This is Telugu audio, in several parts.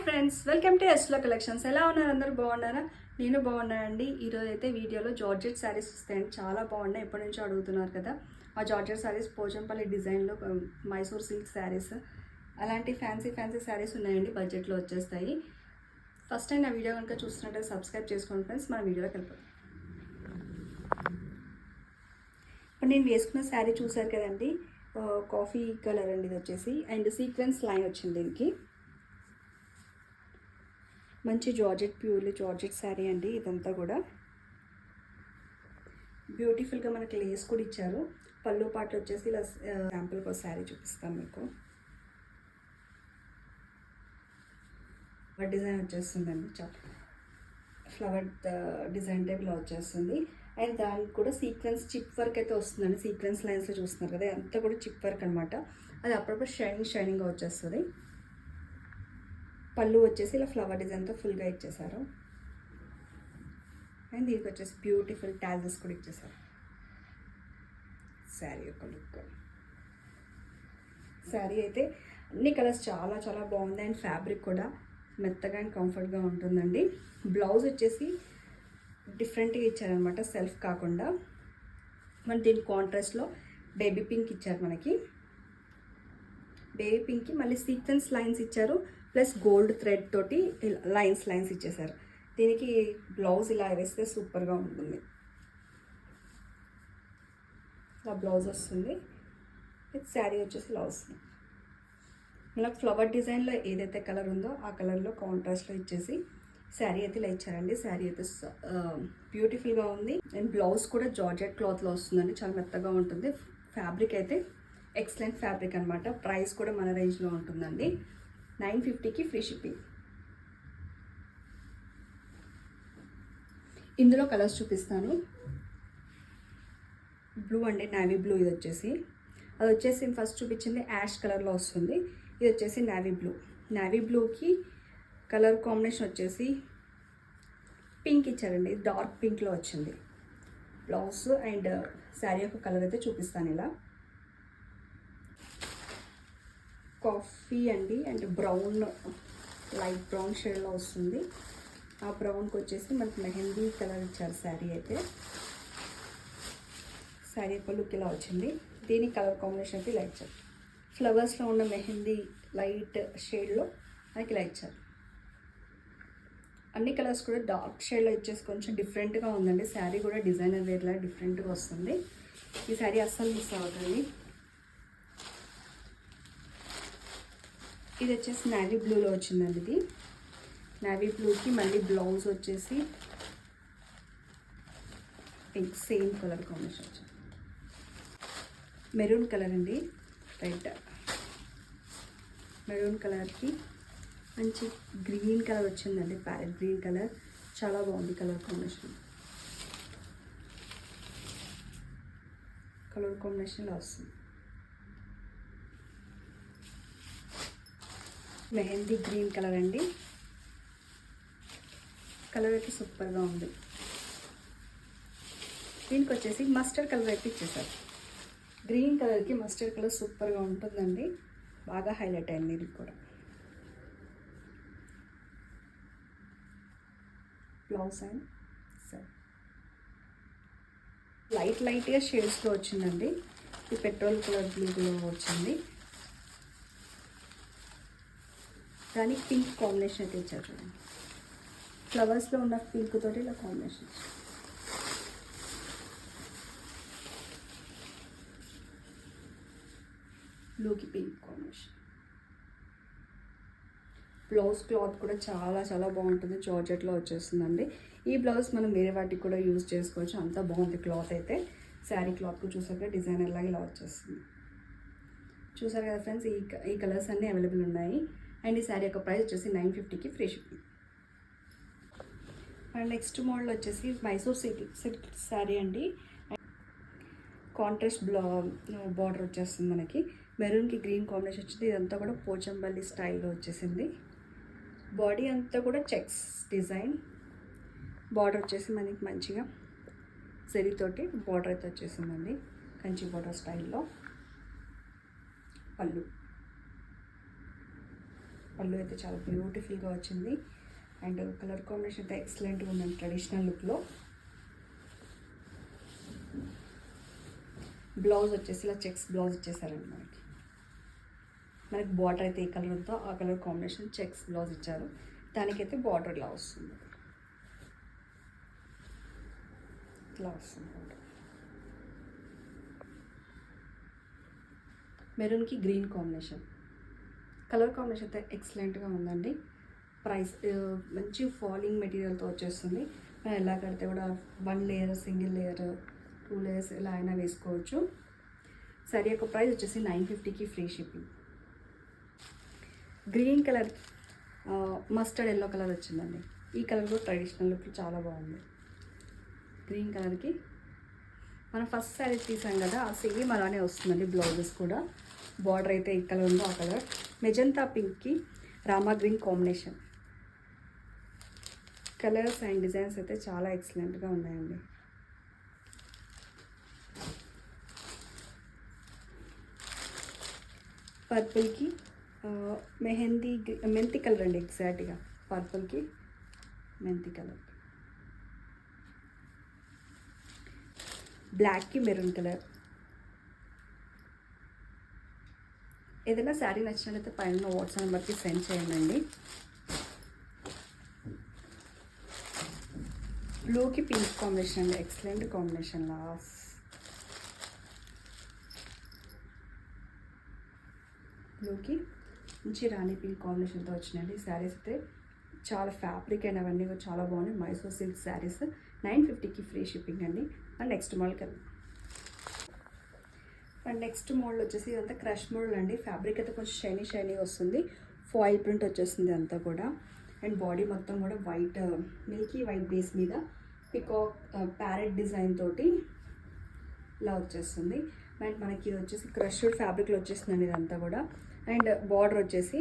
ఫ్రెండ్స్, వెల్కమ్ టు ఎస్లో కలెక్షన్స్. ఎలా ఉన్నారు? అందరూ బాగున్నారా? నేను బాగున్నానండి. ఈరోజు అయితే వీడియోలో జార్జెట్ శారీస్ వస్తాయండి. చాలా బాగున్నాయి, ఎప్పటి నుంచో అడుగుతున్నారు కదా. ఆ జార్జెట్ శారీస్ పోచంపల్లి డిజైన్లో మైసూర్ సిల్క్ శారీస్, అలాంటి ఫ్యాన్సీ శారీస్ ఉన్నాయండి. బడ్జెట్లో వచ్చేస్తాయి. ఫస్ట్ టైం నా వీడియో కనుక చూస్తున్నట్టు సబ్స్క్రైబ్ చేసుకోండి ఫ్రెండ్స్. మన వీడియోలోకి వెళ్ళిపోతాం. ఇప్పుడు నేను వేసుకున్న శారీ చూసారు కదండి, కాఫీ కలర్ అండి ఇది వచ్చేసి. అండ్ సీక్వెన్స్ లైన్ వచ్చింది దీనికి. మంచి జార్జెట్, ప్యూర్లీ జార్జెట్ శారీ అండి ఇదంతా కూడా. బ్యూటిఫుల్గా మనకి లేస్ కూడా ఇచ్చారు. పళ్ళు పాటలు వచ్చేసి ఇలా శాంపుల్కి ఒక శారీ చూపిస్తాను మీకు. డిజైన్ వచ్చేస్తుందండి, చాలా ఫ్లవర్ డిజైన్ టైప్ ఇలా వచ్చేస్తుంది. అండ్ దానికి కూడా సీక్వెన్స్ చిప్ వర్క్ అయితే వస్తుందండి. సీక్వెన్స్ లైన్స్లో చూస్తున్నారు కదా, అంతా కూడా చిప్ వర్క్ అనమాట. అది అప్పుడప్పుడు షైనింగ్గా వచ్చేస్తుంది. పళ్ళు వచ్చేసి ఇలా ఫ్లవర్ డిజైన్తో ఫుల్గా ఇచ్చేసారు. అండ్ దీనికి వచ్చేసి బ్యూటిఫుల్ టాజెస్ కూడా ఇచ్చేసారు. శారీ యొక్క లుక్, శారీ అయితే అన్ని కలర్స్ చాలా చాలా బాగుంది. అండ్ ఫ్యాబ్రిక్ కూడా మెత్తగా అండ్ కంఫర్ట్గా ఉంటుందండి. బ్లౌజ్ వచ్చేసి డిఫరెంట్గా ఇచ్చారనమాట, సెల్ఫ్ కాకుండా. మన దీని కాంట్రాస్ట్లో బేబీ పింక్ ఇచ్చారు మనకి. బేబీ పింక్కి మళ్ళీ సీక్వెన్స్ లైన్స్ ఇచ్చారు, ప్లస్ గోల్డ్ థ్రెడ్ తోటి లైన్స్ ఇచ్చేసారు. దీనికి బ్లౌజ్ ఇలా వేస్తే సూపర్గా ఉంటుంది. ఇలా బ్లౌజ్ వస్తుంది, శారీ వచ్చేసి ఇలా వస్తుంది. మనకు ఫ్లవర్ డిజైన్లో ఏదైతే కలర్ ఉందో ఆ కలర్లో కాంట్రాస్ట్లో ఇచ్చేసి శారీ అయితే ఇలా ఇచ్చారండి. శారీ అయితే బ్యూటిఫుల్గా ఉంది. అండ్ బ్లౌజ్ కూడా జార్జెట్ క్లాత్లో వస్తుందండి, చాలా మెత్తగా ఉంటుంది. ఫ్యాబ్రిక్ అయితే ఎక్సలెంట్ ఫ్యాబ్రిక్ అనమాట. ప్రైస్ కూడా మన రేంజ్లో ఉంటుందండి. 950కి ఫ్రీ షిప్పింగ్. ఇందులో కలర్స్ చూపిస్తాను. బ్లూ అండి, నేవీ బ్లూ. ఇది వచ్చేసి అది వచ్చేసి ఫస్ట్ చూపించింది యాష్ కలర్లో వస్తుంది. ఇది వచ్చేసి నేవీ బ్లూ. నేవీ బ్లూకి కలర్ కాంబినేషన్ వచ్చేసి పింక్ ఇచ్చారండి, డార్క్ పింక్లో వచ్చింది బ్లౌజ్. అండ్ శారీ యొక్క కలర్ అయితే చూపిస్తాను. ఇలా కాఫీ అండి అండ్ బ్రౌన్, లైట్ బ్రౌన్ షేడ్లో వస్తుంది. ఆ బ్రౌన్కి వచ్చేసి మనకి మెహందీ కలర్ ఇచ్చారు శారీ అయితే. శారీ యొక్క లుక్ ఇలా వచ్చింది. దీనికి కలర్ కాంబినేషన్ అయితే ఇలా ఇచ్చారు. ఫ్లవర్స్లో ఉన్న మెహందీ లైట్ షేడ్లో మనకి ఇలా ఇచ్చారు. అన్ని కలర్స్ కూడా డార్క్ షేడ్లో ఇచ్చేసి కొంచెం డిఫరెంట్గా ఉందండి. శారీ కూడా డిజైనర్ వేర్లా డిఫరెంట్గా వస్తుంది. ఈ శారీ అస్సలు మిస్ అవుతుంది. ఇది వచ్చేసి నేవీ బ్లూలో వచ్చిందండి. ఇది నేవీ బ్లూకి మళ్ళీ బ్లౌజ్ వచ్చేసి పింక్, సేమ్ కలర్ కాంబినేషన్ వచ్చింది. మెరూన్ కలర్ అండి, రెడ్. మెరూన్ కలర్కి మంచి గ్రీన్ కలర్ వచ్చిందండి, ప్యారెట్ గ్రీన్ కలర్. చాలా బాగుంది కలర్ కాంబినేషన్. కలర్ కాంబినేషన్లో వస్తుంది. మెహందీ గ్రీన్ కలర్ అండి. కలర్ అయితే సూపర్గా ఉంది. దీనికి వచ్చేసి మస్టర్డ్ కలర్ అయితే ఇచ్చేసారు. గ్రీన్ కలర్కి మస్టర్డ్ కలర్ సూపర్గా ఉంటుందండి, బాగా హైలైట్ అయింది ఇది కూడా. బ్లౌజ్ అండ్ సార్ లైట్గా షేడ్స్లో వచ్చిందండి. ఇది పెట్రోల్ కలర్ బ్లూలో వచ్చింది. దానికి పింక్ కాంబినేషన్ అయితే ఇచ్చారు చూడండి. ఫ్లవర్స్లో ఉన్న పింక్ తోటి ఇలా కాంబినేషన్. బ్లూకి పింక్ కాంబినేషన్. బ్లౌజ్ క్లాత్ కూడా చాలా చాలా బాగుంటుంది, జార్జెట్లో వచ్చేస్తుందండి. ఈ బ్లౌజ్ మనం వేరే వాటికి కూడా యూజ్ చేసుకోవచ్చు, అంత బాగుంది క్లాత్ అయితే. శారీ క్లాత్ చూసాక డిజైనర్ లాగా ఇలా వచ్చేస్తుంది. చూసారు కదా ఫ్రెండ్స్, ఈ కలర్స్ అన్నీ అవైలబుల్ ఉన్నాయి. అండ్ ఈ శారీ యొక్క ప్రైస్ వచ్చేసి 950కి free shipping. And next model వచ్చేసి మైసూర్ సిల్క్ శారీ అండి. కాంట్రాస్ట్ బార్డర్ వచ్చేస్తుంది మనకి. మెరూన్కి గ్రీన్ కాంబినేషన్ వచ్చింది. ఇదంతా కూడా పోచంపల్లి స్టైల్లో వచ్చేసింది. బాడీ అంతా కూడా చెక్స్ డిజైన్. బార్డర్ వచ్చేసి మనకి మంచిగా జరీతోటి బార్డర్ అయితే వచ్చేసిందండి, కంచి బార్డర్ స్టైల్లో. పళ్ళు పళ్ళు అయితే చాలా బ్యూటిఫుల్గా వచ్చింది. అండ్ కలర్ కాంబినేషన్ అయితే ఎక్సలెంట్గా ఉందండి ట్రెడిషనల్ లుక్లో. బ్లౌజ్ వచ్చేసి ఇలా చెక్స్ బ్లౌజ్ ఇచ్చేసారండి మనకి బార్డర్ అయితే ఏ కలర్ ఉందో ఆ కలర్ కాంబినేషన్ చెక్స్ బ్లౌజ్ ఇచ్చారు. దానికైతే బార్డర్ ఇలా వస్తుంది, ఇట్లా వస్తుంది. మెరూన్కి గ్రీన్ కాంబినేషన్, కలర్ కాంబినేషన్ అయితే ఎక్సలెంట్గా ఉందండి. ప్రైస్ మంచి ఫాలింగ్ మెటీరియల్తో వచ్చేస్తుంది. మనం ఎలా కడితే కూడా 1 లేయర్, సింగిల్ లేయర్, 2 లేయర్స్ ఎలా అయినా వేసుకోవచ్చు. సారీ యొక్క ప్రైస్ వచ్చేసి 950కి free shipping. Green colour mustard yellow colour వచ్చిందండి. ఈ కలర్ కూడా ట్రెడిషనల్ లుక్ చాలా బాగుంది. గ్రీన్ కలర్కి మనం ఫస్ట్ శారీ తీసాం కదా, ఆ సేమ్ అలానే వస్తుందండి. బ్లౌజెస్ కూడా బార్డర్ అయితే ఈ కలర్ ఉందో ఆ కలర్. మెజంతా పింక్కి rama green combination. Colours and designs అయితే చాలా ఎక్సలెంట్గా ఉన్నాయండి. పర్పుల్కి మెంతి కలర్ అండి, ఎగ్జాక్ట్గా పర్పుల్కి మెంతి కలర్. బ్లాక్కి maroon colour. ఏదైనా శారీ నచ్చినట్లయితే పైన వాట్సాప్ నెంబర్కి సెండ్ చేయండి. బ్లూకి పింక్ కాంబినేషన్ అండి, ఎక్సలెంట్ కాంబినేషన్. బ్లూకి మంచి రాణి పింక్ కాంబినేషన్తో వచ్చినాయండి. శారీస్ అయితే చాలా ఫ్యాబ్రిక్ అండ్ అవన్నీ కూడా చాలా బాగున్నాయి. మైసూర్ సిల్క్ శారీస్ 950కి ఫ్రీ షిప్పింగ్ అండి. అండ్ నెక్స్ట్ మోడల్కి వెళ్దాం. అండ్ నెక్స్ట్ మోడల్ వచ్చేసి ఇదంతా క్రష్ మోడల్ అండి. ఫ్యాబ్రిక్ అయితే కొంచెం షైనీ వస్తుంది. ఫాయిల్ ప్రింట్ వచ్చేస్తుంది అంతా కూడా. అండ్ బాడీ మొత్తం కూడా వైట్, మిల్కీ వైట్ బేస్ మీద పికాక్ ప్యారెట్ డిజైన్ తోటి ఇలా వచ్చేస్తుంది. అండ్ మనకి ఇది వచ్చేసి క్రష్డ్ ఫ్యాబ్రిక్లో వచ్చేస్తుందండి ఇదంతా కూడా. అండ్ బార్డర్ వచ్చేసి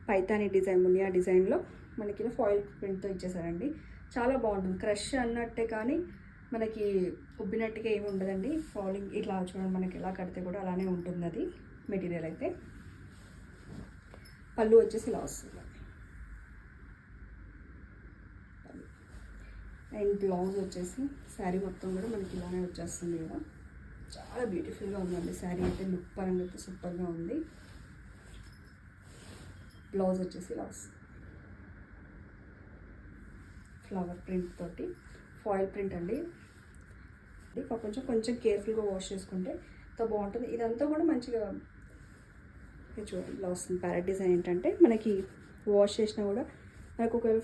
పైతానీ డిజైన్, మునియా డిజైన్లో మనకి ఫాయిల్ ప్రింట్తో ఇచ్చేసారండి. చాలా బాగుంటుంది. క్రష్ అన్నట్టే కానీ మనకి ఉబ్బినట్టుగా ఏమి ఉండదండి. ఫాలింగ్ ఇట్లా చూడండి, మనకి ఎలా కడితే కూడా అలానే ఉంటుంది అది మెటీరియల్ అయితే. పళ్ళు వచ్చేసి ఇలా వస్తుంది. అండ్ బ్లౌజ్ వచ్చేసి శారీ మొత్తం కూడా మనకి ఇలానే వచ్చేస్తుంది కదా. చాలా బ్యూటిఫుల్గా ఉందండి శారీ అయితే. లుక్ పరంగా అయితే సూపర్గా ఉంది. బ్లౌజ్ వచ్చేసి ఇలా వస్తుంది, ఫ్లవర్ ప్రింట్ తోటి. ఫాయిల్ ప్రింట్ అండి. కొంచెం కేర్ఫుల్గా వాష్ చేసుకుంటే ఎంతో బాగుంటుంది. ఇదంతా కూడా మంచిగా చూడండి ఇలా వస్తుంది. ప్యారెట్ డిజైన్ ఏంటంటే మనకి వాష్ చేసినా కూడా మనకు ఒకవేళ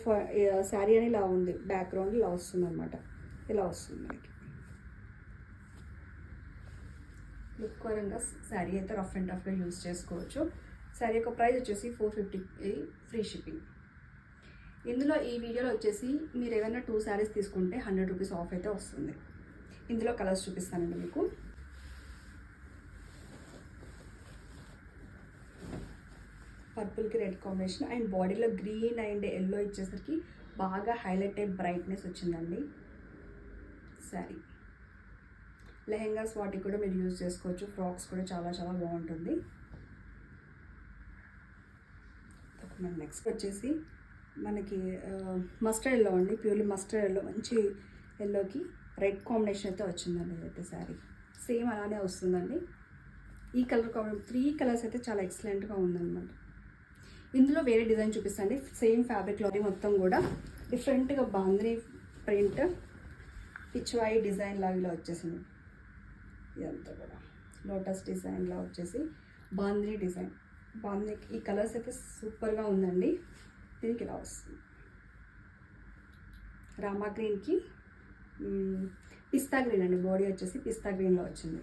శారీ అని ఇలా ఉంది, బ్యాక్గ్రౌండ్ ఇలా వస్తుంది అనమాట. ఇలా వస్తుంది మనకి. లుక్ పరంగా శారీ అయితే రఫ్ అండ్ టఫ్గా యూజ్ చేసుకోవచ్చు. శారీ యొక్క ప్రైస్ వచ్చేసి 450 ఫ్రీ షిప్పింగ్. ఇందులో ఈ వీడియోలో వచ్చేసి మీరు ఏమైనా 2 శారీస్ తీసుకుంటే 100 రూపీస్ ఆఫ్ అయితే వస్తుంది. ఇందులో కలర్స్ చూపిస్తానండి మీకు. పర్పుల్కి రెడ్ కాంబినేషన్ అండ్ బాడీలో గ్రీన్ అండ్ ఎల్లో ఇచ్చేసరికి బాగా హైలైట్ అయ్యి బ్రైట్నెస్ వచ్చిందండి శారీ. లెహెంగాస్ వాటికి కూడా మీరు యూజ్ చేసుకోవచ్చు. ఫ్రాక్స్ కూడా చాలా బాగుంటుంది. నెక్స్ట్ వచ్చేసి మనకి మస్టర్డ్ ఎల్లో అండి. ప్యూర్లీ మస్టర్డ్ ఎల్లో, మంచి ఎల్లోకి రెడ్ కాంబినేషన్ అయితే వచ్చిందండి ఇదైతే శారీ. సేమ్ అలానే వస్తుందండి. ఈ కలర్ కాంబినేషన్ 3 కలర్స్ అయితే చాలా ఎక్సలెంట్గా ఉందన్నమాట. ఇందులో వేరే డిజైన్ చూపిస్తాండి. సేమ్ ఫ్యాబ్రిక్లో మొత్తం కూడా డిఫరెంట్గా బాంద్రీ ప్రింట్, పిచ్వాయి డిజైన్ లాగా ఇలా వచ్చేసింది. ఇదంతా కూడా లోటస్ డిజైన్లా వచ్చేసి బాంద్రీ డిజైన్. బాంద్రీ ఈ కలర్స్ అయితే సూపర్గా ఉందండి. దీనికి ఇలా వస్తుంది. రామా గ్రీన్కి పిస్తా గ్రీన్ అండి. బాడీ వచ్చేసి పిస్తా గ్రీన్లో వచ్చింది.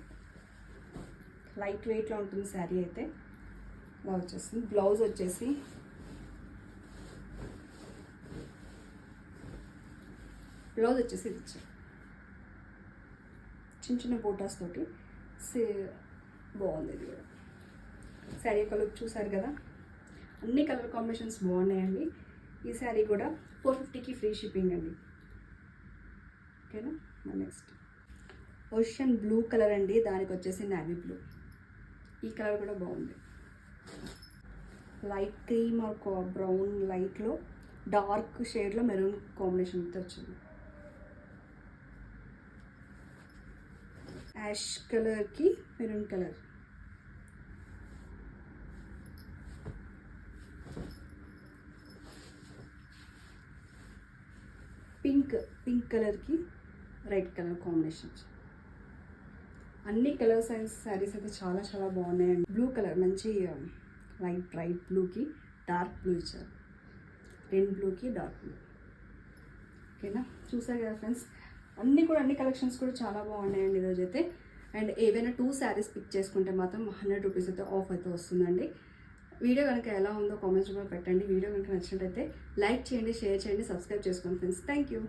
లైట్ వెయిట్లో ఉంటుంది శారీ అయితే. ఇలా వచ్చేస్తుంది. బ్లౌజ్ వచ్చేసి ఇది ఇచ్చారు. చిన్న బోటాస్ తోటి బాగుంది ఇది కూడా. శారీ యొక్క లుక్ చూసారు కదా. అన్ని కలర్ కాంబినేషన్స్ బాగున్నాయండి. ఈ శారీ కూడా 450కి ఫ్రీ షిప్పింగ్ అండి. ఓకేనా. నెక్స్ట్ ఓషన్ బ్లూ కలర్ అండి. దానికి వచ్చేసి నావీ బ్లూ. ఈ కలర్ కూడా బాగుంది. లైట్ క్రీమ్ ఆర్ బ్రౌన్ లైట్లో డార్క్ షేడ్లో మెరూన్ కాంబినేషన్తో వచ్చింది. యాష్ కలర్కి మెరూన్ కలర్. పింక్ కలర్కి రెడ్ కలర్ కాంబినేషన్. అన్ని కలర్స్ అండ్ శారీస్ అయితే చాలా చాలా బాగున్నాయండి. బ్లూ కలర్ మంచి లైట్ బ్లూకి డార్క్ బ్లూ ఇచ్చారు. రెడ్ బ్లూకి డార్క్ బ్లూ. ఓకేనా, చూసారు కదా ఫ్రెండ్స్, అన్ని కలెక్షన్స్ కూడా చాలా బాగున్నాయండి ఈరోజు అయితే. అండ్ ఏవైనా 2 శారీస్ పిక్ చేసుకుంటే మాత్రం 100 రూపీస్ అయితే ఆఫ్ అయితే వస్తుందండి. వీడియో కనుక ఎలా ఉందో కామెంట్స్ కూడా పెట్టండి. వీడియో కనుక నచ్చినట్టయితే లైక్ చేయండి, షేర్ చేయండి, సబ్స్క్రైబ్ చేసుకోండి ఫ్రెండ్స్. Thank you.